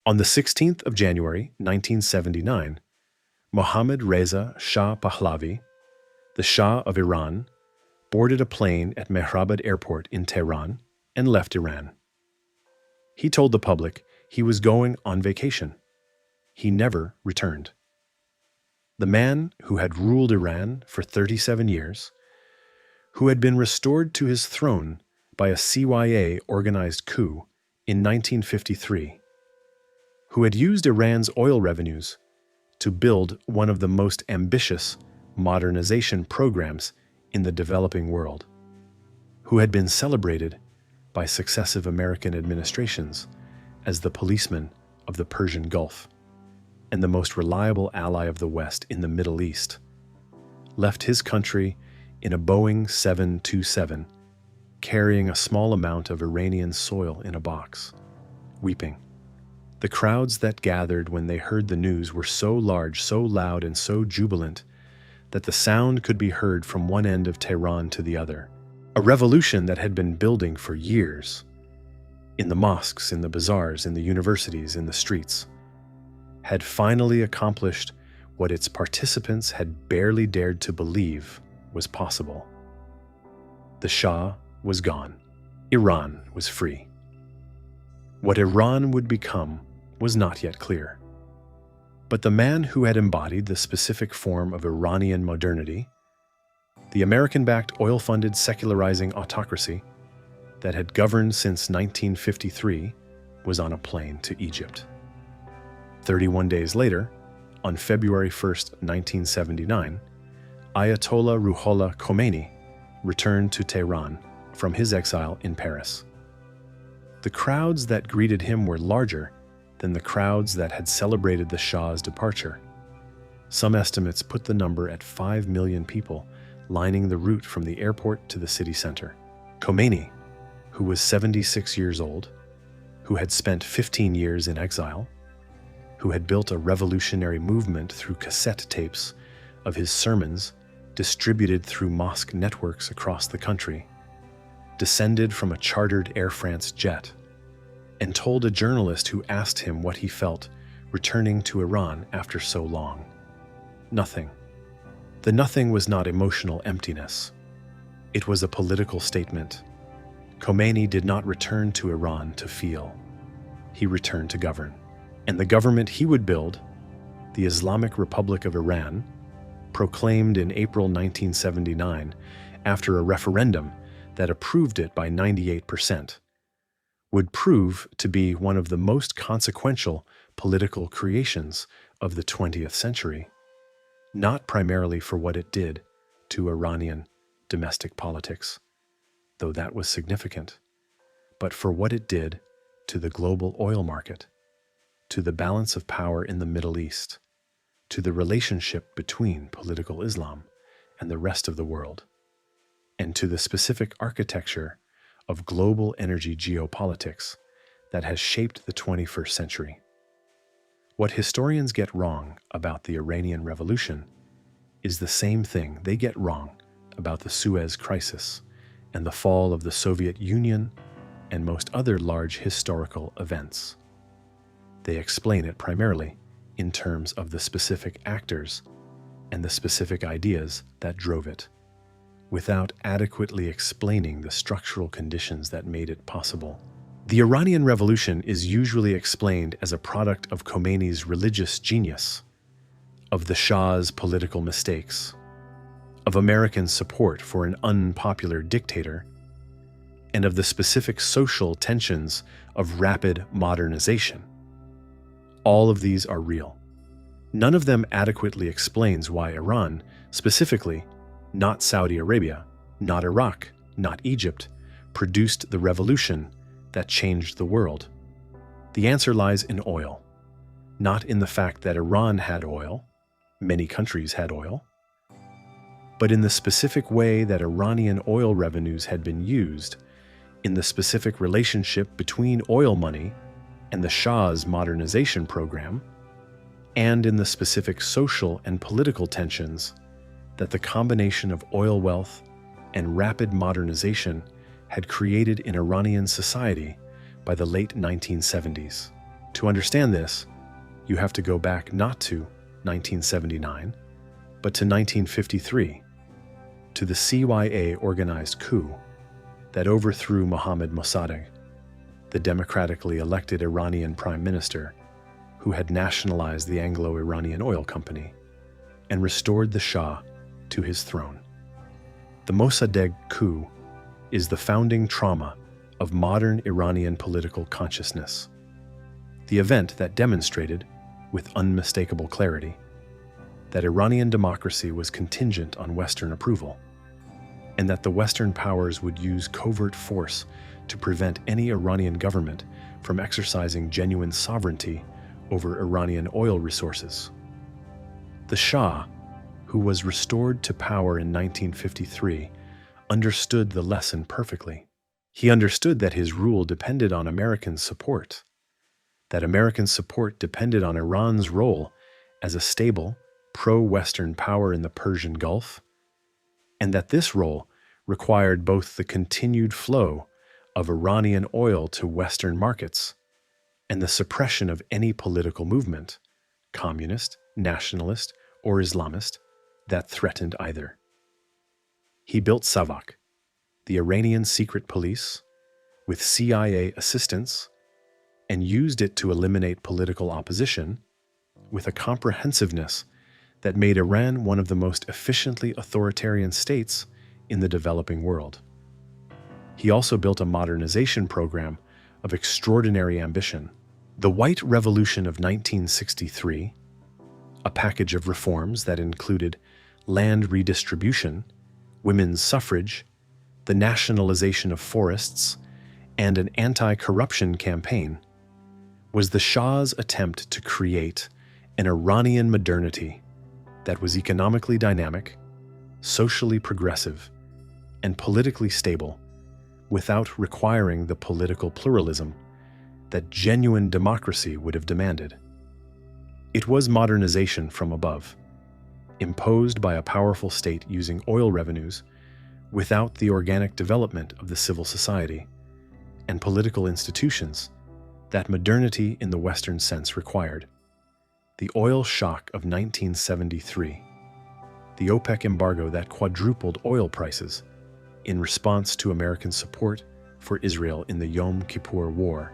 On the 16th of January, 1979, Mohammad Reza Shah Pahlavi, the Shah of Iran, boarded a plane at Reshaped Airport in Tehran and left Iran. He told the public he was going on vacation. He never returned. The man who had ruled Iran for 37 years, who had been restored to his throne by a CYA-organized coup in 1953, who had used Iran's oil revenues to build one of the most ambitious modernization programs in the developing world, who had been celebrated by successive American administrations as the policeman of the Persian Gulf and the most reliable ally of the West in the Middle East, left his country in a Boeing 727, carrying a small amount of Iranian soil in a box, weeping. The crowds that gathered when they heard the news were so large, so loud, and so jubilant that the sound could be heard from one end of Tehran to the other. A revolution that had been building for years, in the mosques, in the bazaars, in the universities, in the streets, had finally accomplished what its participants had barely dared to believe was possible. The Shah was gone. Iran was free. What Iran would become was not yet clear. But the man who had embodied the specific form of Iranian modernity, the American-backed oil-funded secularizing autocracy that had governed since 1953, was on a plane to Egypt. 31 days later, on February 1st, 1979, Ayatollah Ruhollah Khomeini returned to Tehran from his exile in Paris. The crowds that greeted him were larger than the crowds that had celebrated the Shah's departure. Some estimates put the number at 5 million people lining the route from the airport to the city center. Khomeini, who was 76 years old, who had spent 15 years in exile, who had built a revolutionary movement through cassette tapes of his sermons distributed through mosque networks across the country, descended from a chartered Air France jet, and told a journalist who asked him what he felt returning to Iran after so long. Nothing. The nothing was not emotional emptiness. It was a political statement. Khomeini did not return to Iran to feel. He returned to govern. And the government he would build, the Islamic Republic of Iran, proclaimed in April 1979 after a referendum that approved it by 98%, would prove to be one of the most consequential political creations of the 20th century, not primarily for what it did to Iranian domestic politics, though that was significant, but for what it did to the global oil market, to the balance of power in the Middle East, to the relationship between political Islam and the rest of the world, and to the specific architecture of global energy geopolitics that has shaped the 21st century. What historians get wrong about the Iranian Revolution is the same thing they get wrong about the Suez Crisis and the fall of the Soviet Union and most other large historical events. They explain it primarily in terms of the specific actors and the specific ideas that drove it, without adequately explaining the structural conditions that made it possible. The Iranian Revolution is usually explained as a product of Khomeini's religious genius, of the Shah's political mistakes, of American support for an unpopular dictator, and of the specific social tensions of rapid modernization. All of these are real. None of them adequately explains why Iran, specifically, not Saudi Arabia, not Iraq, not Egypt, produced the revolution that changed the world. The answer lies in oil, not in the fact that Iran had oil, many countries had oil, but in the specific way that Iranian oil revenues had been used, in the specific relationship between oil money and the Shah's modernization program, and in the specific social and political tensions that the combination of oil wealth and rapid modernization had created in Iranian society by the late 1970s. To understand this, you have to go back not to 1979, but to 1953, to the CIA-organized coup that overthrew Mohammad Mossadegh, the democratically elected Iranian prime minister who had nationalized the Anglo-Iranian oil company and restored the Shah to his throne. The Mossadegh coup is the founding trauma of modern Iranian political consciousness, the event that demonstrated, with unmistakable clarity, that Iranian democracy was contingent on Western approval, and that the Western powers would use covert force to prevent any Iranian government from exercising genuine sovereignty over Iranian oil resources. The Shah, who was restored to power in 1953, understood the lesson perfectly. He understood that his rule depended on American support, that American support depended on Iran's role as a stable, pro-Western power in the Persian Gulf, and that this role required both the continued flow of Iranian oil to Western markets and the suppression of any political movement, communist, nationalist, or Islamist, that threatened either. He built Savak, the Iranian secret police, with CIA assistance, and used it to eliminate political opposition with a comprehensiveness that made Iran one of the most efficiently authoritarian states in the developing world. He also built a modernization program of extraordinary ambition. The White Revolution of 1963, a package of reforms that included land redistribution, women's suffrage, the nationalization of forests, and an anti-corruption campaign, was the Shah's attempt to create an Iranian modernity that was economically dynamic, socially progressive, and politically stable, without requiring the political pluralism that genuine democracy would have demanded. It was modernization from above, imposed by a powerful state using oil revenues without the organic development of the civil society and political institutions that modernity in the Western sense required. The oil shock of 1973, the OPEC embargo that quadrupled oil prices in response to American support for Israel in the Yom Kippur War,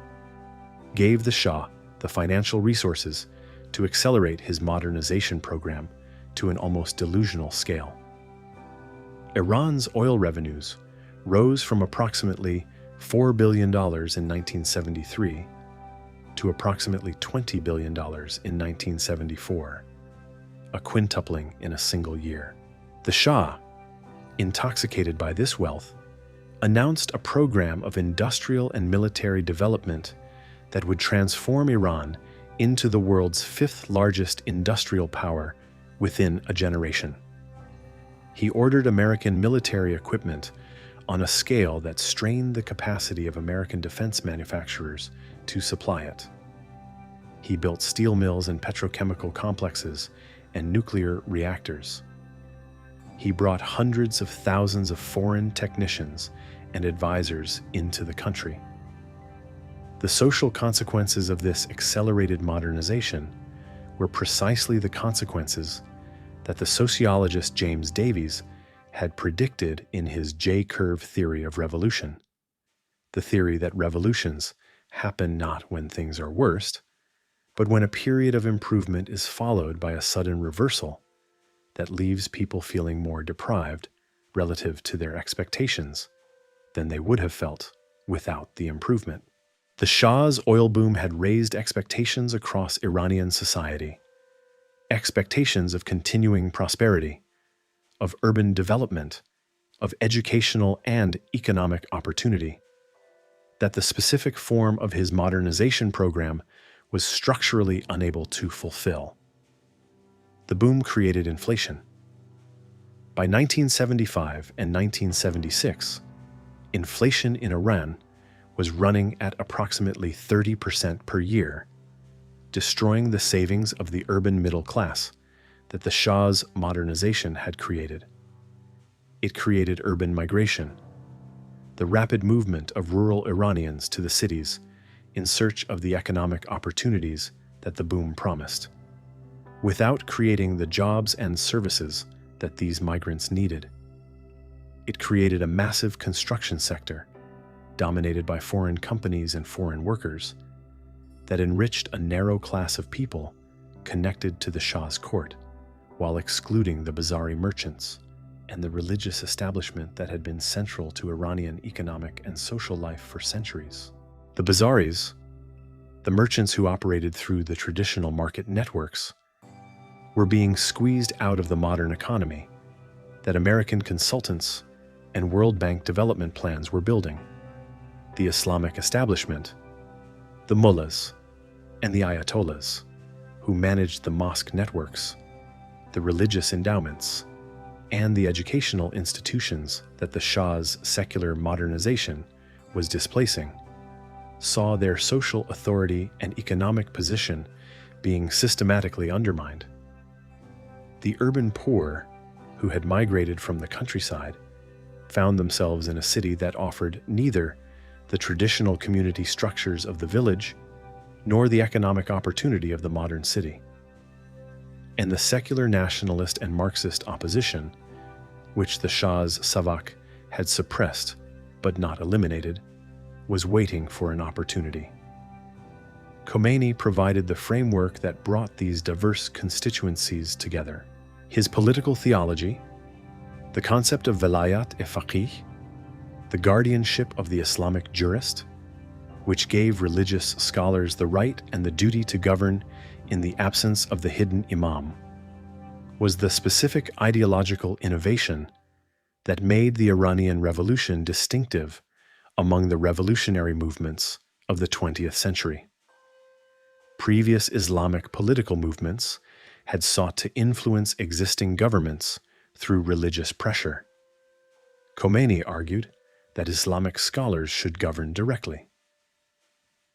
gave the Shah the financial resources to accelerate his modernization program to an almost delusional scale. Iran's oil revenues rose from approximately $4 billion in 1973 to approximately $20 billion in 1974, a quintupling in a single year. The Shah, intoxicated by this wealth, announced a program of industrial and military development that would transform Iran into the world's fifth largest industrial power within a generation. He ordered American military equipment on a scale that strained the capacity of American defense manufacturers to supply it. He built steel mills and petrochemical complexes and nuclear reactors. He brought hundreds of thousands of foreign technicians and advisors into the country. The social consequences of this accelerated modernization were precisely the consequences that the sociologist James Davies had predicted in his J-curve theory of revolution, the theory that revolutions happen not when things are worst, but when a period of improvement is followed by a sudden reversal that leaves people feeling more deprived relative to their expectations than they would have felt without the improvement. The Shah's oil boom had raised expectations across Iranian society, expectations of continuing prosperity, of urban development, of educational and economic opportunity, that the specific form of his modernization program was structurally unable to fulfill. The boom created inflation. By 1975 and 1976, inflation in Iran was running at approximately 30% per year, destroying the savings of the urban middle class that the Shah's modernization had created. It created urban migration. The rapid movement of rural Iranians to the cities in search of the economic opportunities that the boom promised, without creating the jobs and services that these migrants needed. It created a massive construction sector, dominated by foreign companies and foreign workers, that enriched a narrow class of people connected to the Shah's court, while excluding the Bazari merchants and the religious establishment that had been central to Iranian economic and social life for centuries. The Bazaris, the merchants who operated through the traditional market networks, were being squeezed out of the modern economy that American consultants and World Bank development plans were building. The Islamic establishment, the mullahs, and the ayatollahs, who managed the mosque networks, the religious endowments, and the educational institutions that the Shah's secular modernization was displacing, saw their social authority and economic position being systematically undermined. The urban poor, who had migrated from the countryside, found themselves in a city that offered neither the traditional community structures of the village nor the economic opportunity of the modern city. And the secular nationalist and Marxist opposition, which the Shah's Savak had suppressed but not eliminated, was waiting for an opportunity. Khomeini provided the framework that brought these diverse constituencies together. His political theology, the concept of velayat-e-faqih, the guardianship of the Islamic jurist, which gave religious scholars the right and the duty to govern in the absence of the hidden imam, was the specific ideological innovation that made the Iranian Revolution distinctive among the revolutionary movements of the 20th century. Previous Islamic political movements had sought to influence existing governments through religious pressure. Khomeini argued that Islamic scholars should govern directly.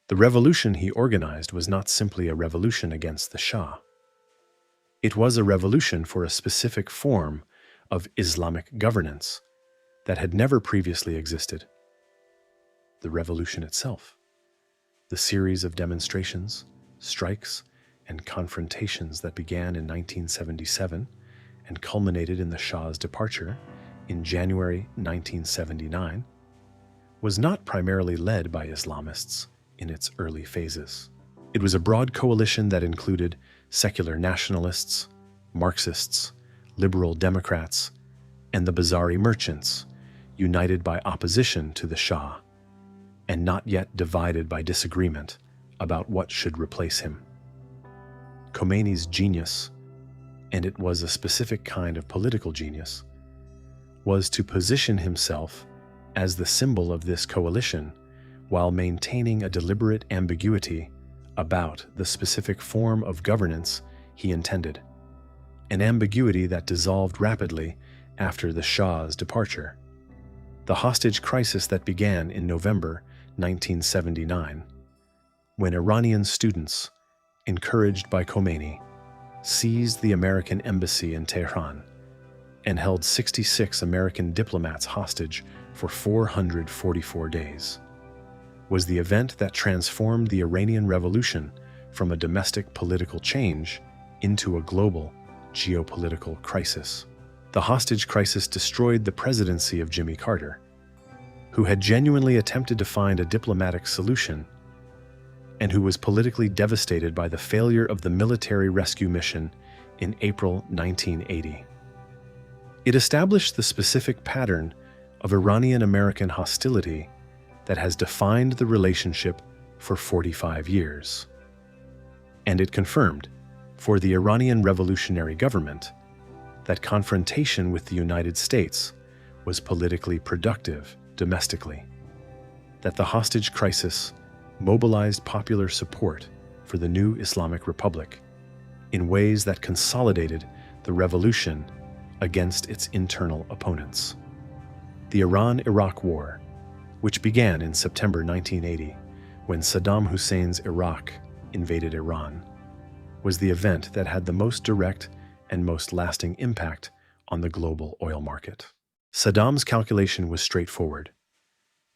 The revolution he organized was not simply a revolution against the Shah. It was a revolution for a specific form of Islamic governance that had never previously existed. The revolution itself, the series of demonstrations, strikes, and confrontations that began in 1977 and culminated in the Shah's departure in January 1979, was not primarily led by Islamists in its early phases. It was a broad coalition that included secular nationalists, Marxists, liberal Democrats, and the Bazari merchants, united by opposition to the Shah, and not yet divided by disagreement about what should replace him. Khomeini's genius, and it was a specific kind of political genius, was to position himself as the symbol of this coalition while maintaining a deliberate ambiguity about the specific form of governance he intended, an ambiguity that dissolved rapidly after the Shah's departure. The hostage crisis that began in November 1979, when Iranian students, encouraged by Khomeini, seized the American embassy in Tehran and held 66 American diplomats hostage for 444 days, was the event that transformed the Iranian Revolution from a domestic political change into a global geopolitical crisis. The hostage crisis destroyed the presidency of Jimmy Carter, who had genuinely attempted to find a diplomatic solution and who was politically devastated by the failure of the military rescue mission in April 1980. It established the specific pattern of Iranian-American hostility that has defined the relationship for 45 years. And it confirmed, for the Iranian revolutionary government, that confrontation with the United States was politically productive domestically, that the hostage crisis mobilized popular support for the new Islamic Republic in ways that consolidated the revolution against its internal opponents. The Iran-Iraq War, which began in September 1980 when Saddam Hussein's Iraq invaded Iran, was the event that had the most direct and most lasting impact on the global oil market. Saddam's calculation was straightforward.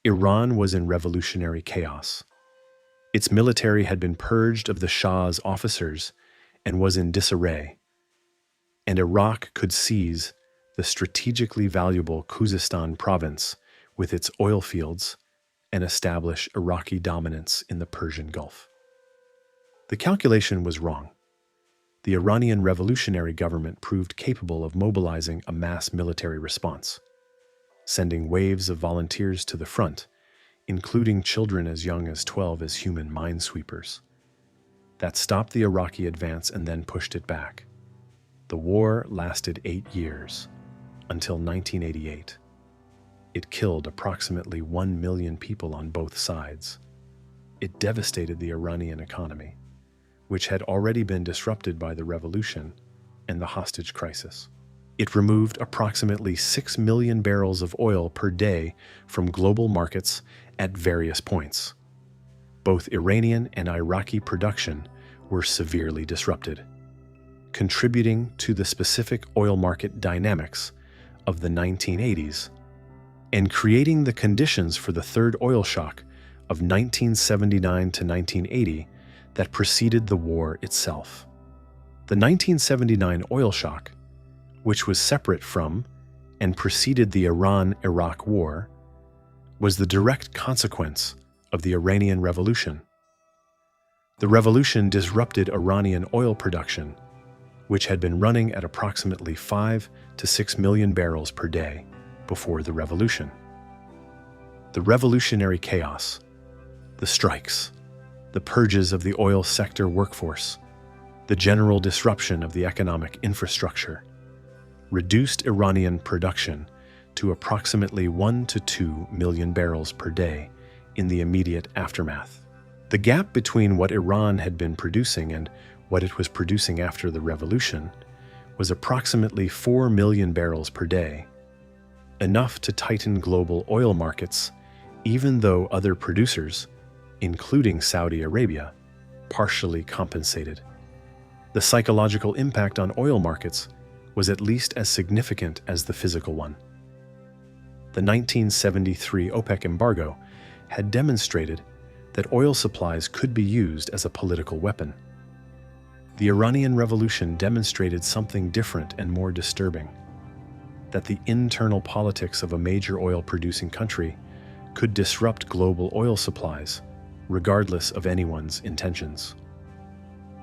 Iran was in revolutionary chaos, Its military had been purged of the Shah's officers and was in disarray, and Iraq could seize the strategically valuable Khuzestan province with its oil fields and establish Iraqi dominance in the Persian Gulf. The calculation was wrong. The Iranian revolutionary government proved capable of mobilizing a mass military response, sending waves of volunteers to the front, including children as young as 12 as human minesweepers. That stopped the Iraqi advance and then pushed it back. The war lasted 8 years, until 1988. It killed approximately 1 million people on both sides. It devastated the Iranian economy, which had already been disrupted by the revolution and the hostage crisis. It removed approximately 6 million barrels of oil per day from global markets at various points. Both Iranian and Iraqi production were severely disrupted, contributing to the specific oil market dynamics of the 1980s and creating the conditions for the third oil shock of 1979 to 1980 that preceded the war itself. The 1979 oil shock, which was separate from and preceded the Iran-Iraq War, was the direct consequence of the Iranian Revolution. The revolution disrupted Iranian oil production, which had been running at approximately 5 to 6 million barrels per day before the revolution. The revolutionary chaos, the strikes, the purges of the oil sector workforce, the general disruption of the economic infrastructure, reduced Iranian production to approximately 1 to 2 million barrels per day in the immediate aftermath. The gap between what Iran had been producing and what it was producing after the revolution was approximately 4 million barrels per day, enough to tighten global oil markets, even though other producers, including Saudi Arabia, partially compensated. The psychological impact on oil markets was at least as significant as the physical one. The 1973 OPEC embargo had demonstrated that oil supplies could be used as a political weapon. The Iranian Revolution demonstrated something different and more disturbing, that the internal politics of a major oil-producing country could disrupt global oil supplies, regardless of anyone's intentions.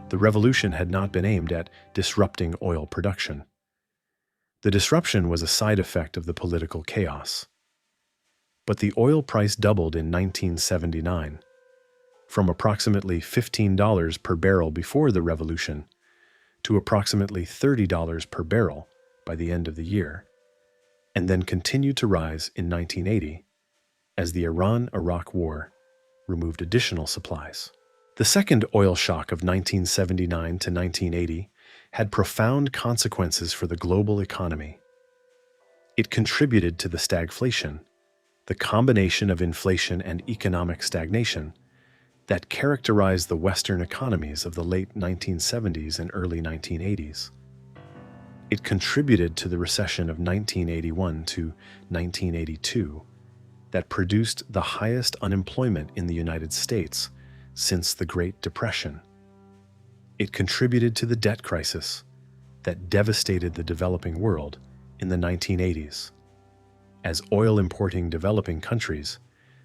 The revolution had not been aimed at disrupting oil production. The disruption was a side effect of the political chaos. But the oil price doubled in 1979, from approximately $15 per barrel before the revolution to approximately $30 per barrel by the end of the year, and then continued to rise in 1980 as the Iran-Iraq War removed additional supplies. The second oil shock of 1979 to 1980 had profound consequences for the global economy. It contributed to the stagflation, the combination of inflation and economic stagnation that characterized the Western economies of the late 1970s and early 1980s. It contributed to the recession of 1981 to 1982 that produced the highest unemployment in the United States since the Great Depression. It contributed to the debt crisis that devastated the developing world in the 1980s, as oil-importing developing countries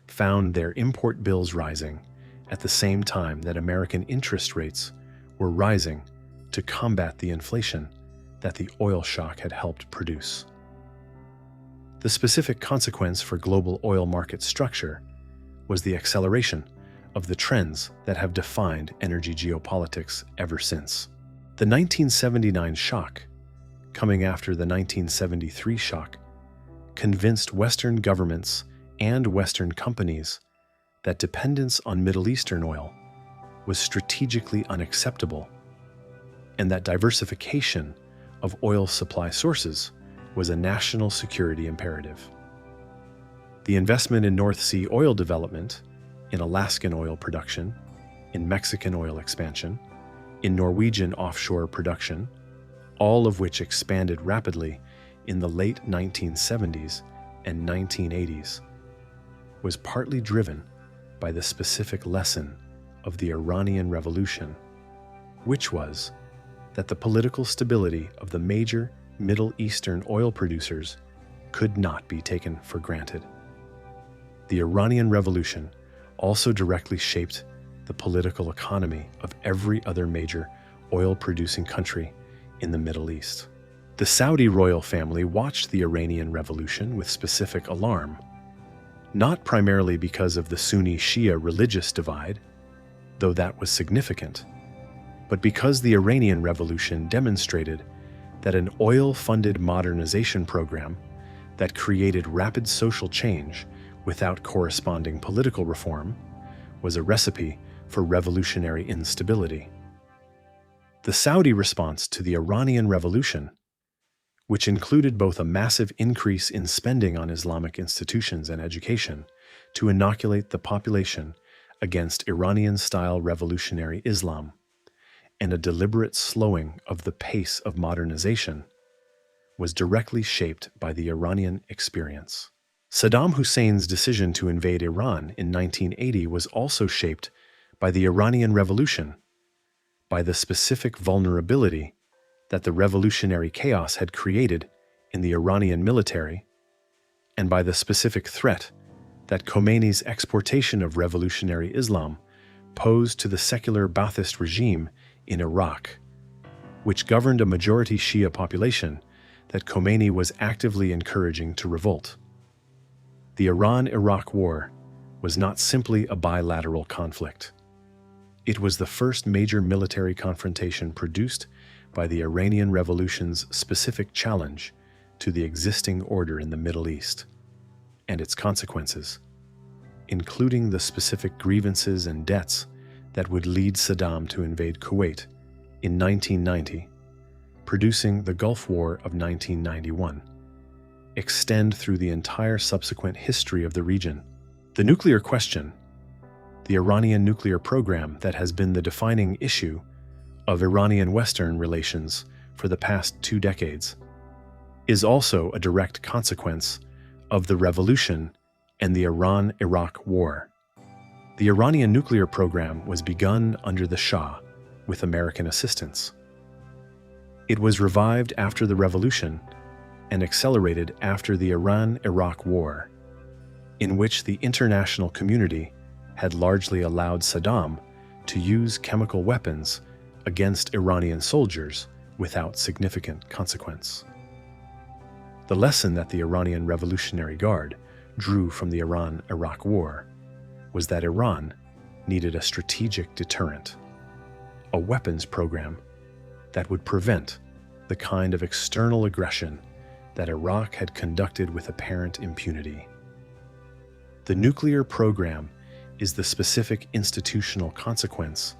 found their import bills rising at the same time that American interest rates were rising to combat the inflation that the oil shock had helped produce. The specific consequence for global oil market structure was the acceleration of the trends that have defined energy geopolitics ever since. The 1979 shock, coming after the 1973 shock, convinced Western governments and Western companies that dependence on Middle Eastern oil was strategically unacceptable, and that diversification of oil supply sources was a national security imperative. The investment in North Sea oil development, in Alaskan oil production, in Mexican oil expansion, in Norwegian offshore production, all of which expanded rapidly in the late 1970s and 1980s, was partly driven by the specific lesson of the Iranian Revolution, which was that the political stability of the major Middle Eastern oil producers could not be taken for granted. The Iranian Revolution also directly shaped the political economy of every other major oil-producing country in the Middle East. The Saudi royal family watched the Iranian Revolution with specific alarm, not primarily because of the Sunni-Shia religious divide, though that was significant, but because the Iranian Revolution demonstrated that an oil-funded modernization program that created rapid social change without corresponding political reform was a recipe for revolutionary instability. The Saudi response to the Iranian Revolution, which included both a massive increase in spending on Islamic institutions and education to inoculate the population against Iranian-style revolutionary Islam, and a deliberate slowing of the pace of modernization, was directly shaped by the Iranian experience. Saddam Hussein's decision to invade Iran in 1980 was also shaped by the Iranian Revolution, by the specific vulnerability that the revolutionary chaos had created in the Iranian military, and by the specific threat that Khomeini's exportation of revolutionary Islam posed to the secular Ba'athist regime in Iraq, which governed a majority Shia population that Khomeini was actively encouraging to revolt. The Iran-Iraq War was not simply a bilateral conflict. It was the first major military confrontation produced by the Iranian Revolution's specific challenge to the existing order in the Middle East, and its consequences, including the specific grievances and debts that would lead Saddam to invade Kuwait in 1990, producing the Gulf War of 1991, extend through the entire subsequent history of the region. The nuclear question, the Iranian nuclear program that has been the defining issue of Iranian-Western relations for the past 2 decades, is also a direct consequence of the revolution and the Iran-Iraq War. The Iranian nuclear program was begun under the Shah with American assistance. It was revived after the revolution and accelerated after the Iran-Iraq War, in which the international community had largely allowed Saddam to use chemical weapons against Iranian soldiers without significant consequence. The lesson that the Iranian Revolutionary Guard drew from the Iran-Iraq War was that Iran needed a strategic deterrent, a weapons program that would prevent the kind of external aggression that Iraq had conducted with apparent impunity. The nuclear program is the specific institutional consequence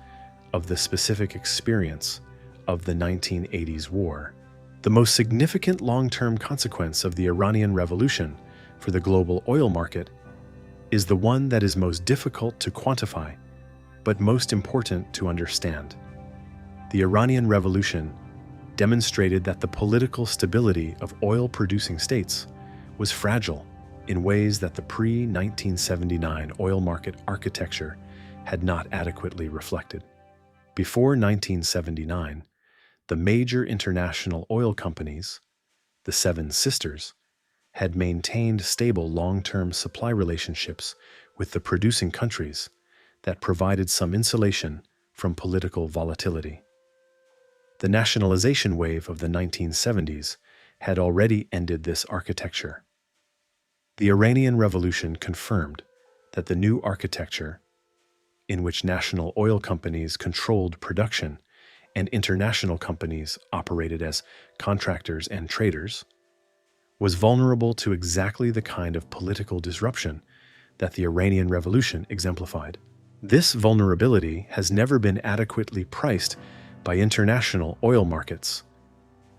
of the specific experience of the 1980s war. The most significant long-term consequence of the Iranian Revolution for the global oil market is the one that is most difficult to quantify, but most important to understand. The Iranian Revolution demonstrated that the political stability of oil-producing states was fragile in ways that the pre-1979 oil market architecture had not adequately reflected. Before 1979, the major international oil companies, the Seven Sisters, had maintained stable long-term supply relationships with the producing countries that provided some insulation from political volatility. The nationalization wave of the 1970s had already ended this architecture. The Iranian Revolution confirmed that the new architecture, in which national oil companies controlled production and international companies operated as contractors and traders, was vulnerable to exactly the kind of political disruption that the Iranian Revolution exemplified. This vulnerability has never been adequately priced by international oil markets,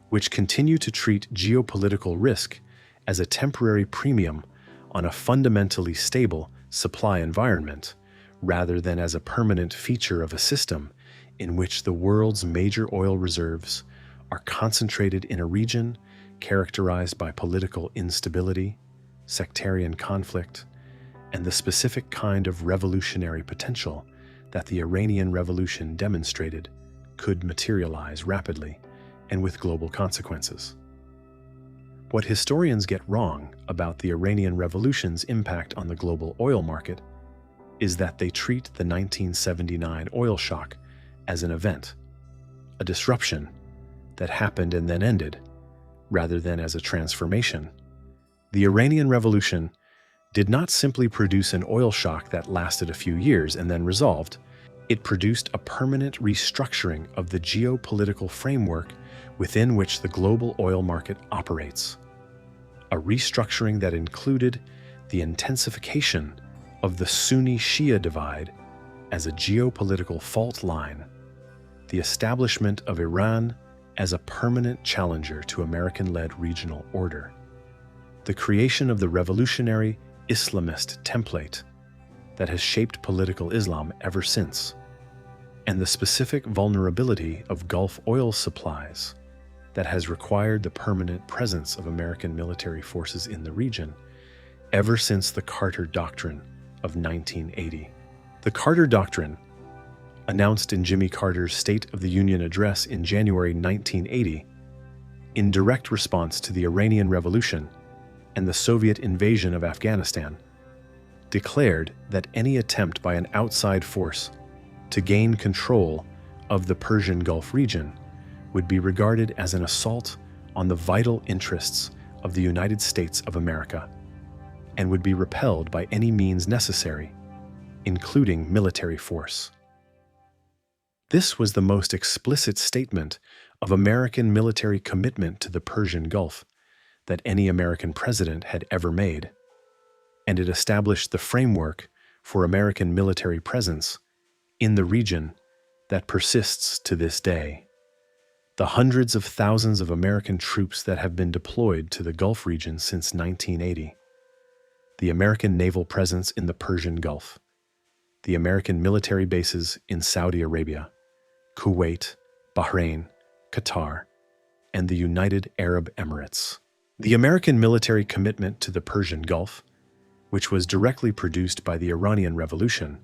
which continue to treat geopolitical risk as a temporary premium on a fundamentally stable supply environment, rather than as a permanent feature of a system in which the world's major oil reserves are concentrated in a region characterized by political instability, sectarian conflict, and the specific kind of revolutionary potential that the Iranian Revolution demonstrated could materialize rapidly and with global consequences. What historians get wrong about the Iranian Revolution's impact on the global oil market is that they treat the 1979 oil shock as an event, a disruption that happened and then ended, rather than as a transformation. The Iranian Revolution did not simply produce an oil shock that lasted a few years and then resolved. It produced a permanent restructuring of the geopolitical framework within which the global oil market operates. A restructuring that included the intensification of the Sunni-Shia divide as a geopolitical fault line, the establishment of Iran as a permanent challenger to American-led regional order, the creation of the revolutionary Islamist template that has shaped political Islam ever since, and the specific vulnerability of Gulf oil supplies that has required the permanent presence of American military forces in the region ever since the Carter Doctrine of 1980. The Carter Doctrine, announced in Jimmy Carter's State of the Union address in January 1980, in direct response to the Iranian Revolution and the Soviet invasion of Afghanistan, declared that any attempt by an outside force to gain control of the Persian Gulf region would be regarded as an assault on the vital interests of the United States of America and would be repelled by any means necessary, including military force. This was the most explicit statement of American military commitment to the Persian Gulf that any American president had ever made, and it established the framework for American military presence in the region that persists to this day. The hundreds of thousands of American troops that have been deployed to the Gulf region since 1980, the American naval presence in the Persian Gulf, the American military bases in Saudi Arabia, Kuwait, Bahrain, Qatar, and the United Arab Emirates. The American military commitment to the Persian Gulf, which was directly produced by the Iranian Revolution,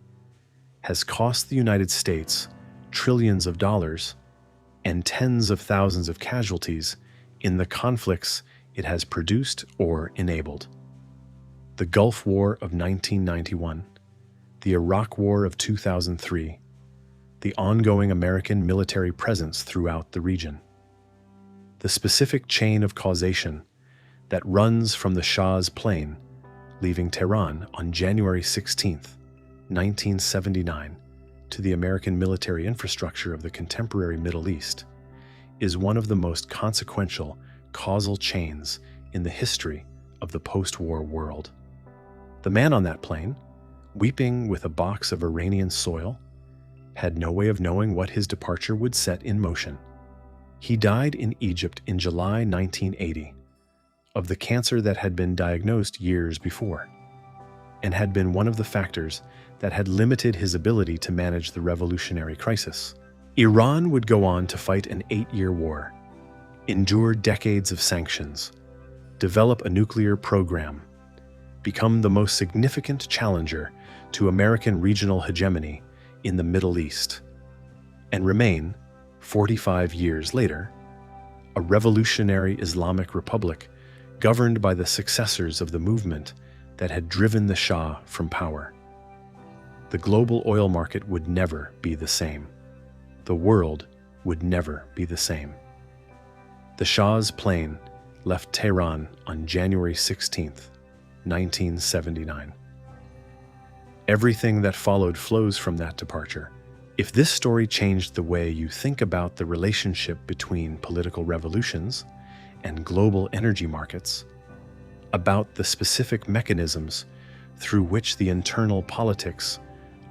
has cost the United States trillions of dollars and tens of thousands of casualties in the conflicts it has produced or enabled. The Gulf War of 1991, the Iraq War of 2003, the ongoing American military presence throughout the region. The specific chain of causation that runs from the Shah's plane, leaving Tehran on January 16, 1979, to the American military infrastructure of the contemporary Middle East, is one of the most consequential causal chains in the history of the post-war world. The man on that plane, weeping with a box of Iranian soil, had no way of knowing what his departure would set in motion. He died in Egypt in July 1980 of the cancer that had been diagnosed years before, and had been one of the factors that had limited his ability to manage the revolutionary crisis. Iran would go on to fight an 8-year war, endure decades of sanctions, develop a nuclear program, become the most significant challenger to American regional hegemony in the Middle East, and remain, 45 years later, a revolutionary Islamic republic governed by the successors of the movement that had driven the Shah from power. The global oil market would never be the same. The world would never be the same. The Shah's plane left Tehran on January 16, 1979. Everything that followed flows from that departure. If this story changed the way you think about the relationship between political revolutions and global energy markets, about the specific mechanisms through which the internal politics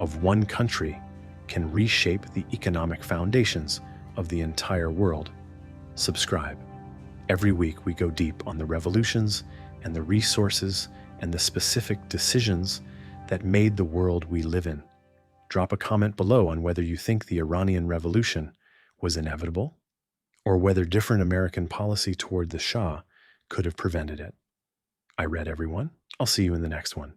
of one country can reshape the economic foundations of the entire world, subscribe. Every week we go deep on the revolutions and the resources and the specific decisions that made the world we live in. Drop a comment below on whether you think the Iranian Revolution was inevitable, or whether different American policy toward the Shah could have prevented it. I read everyone. I'll see you in the next one.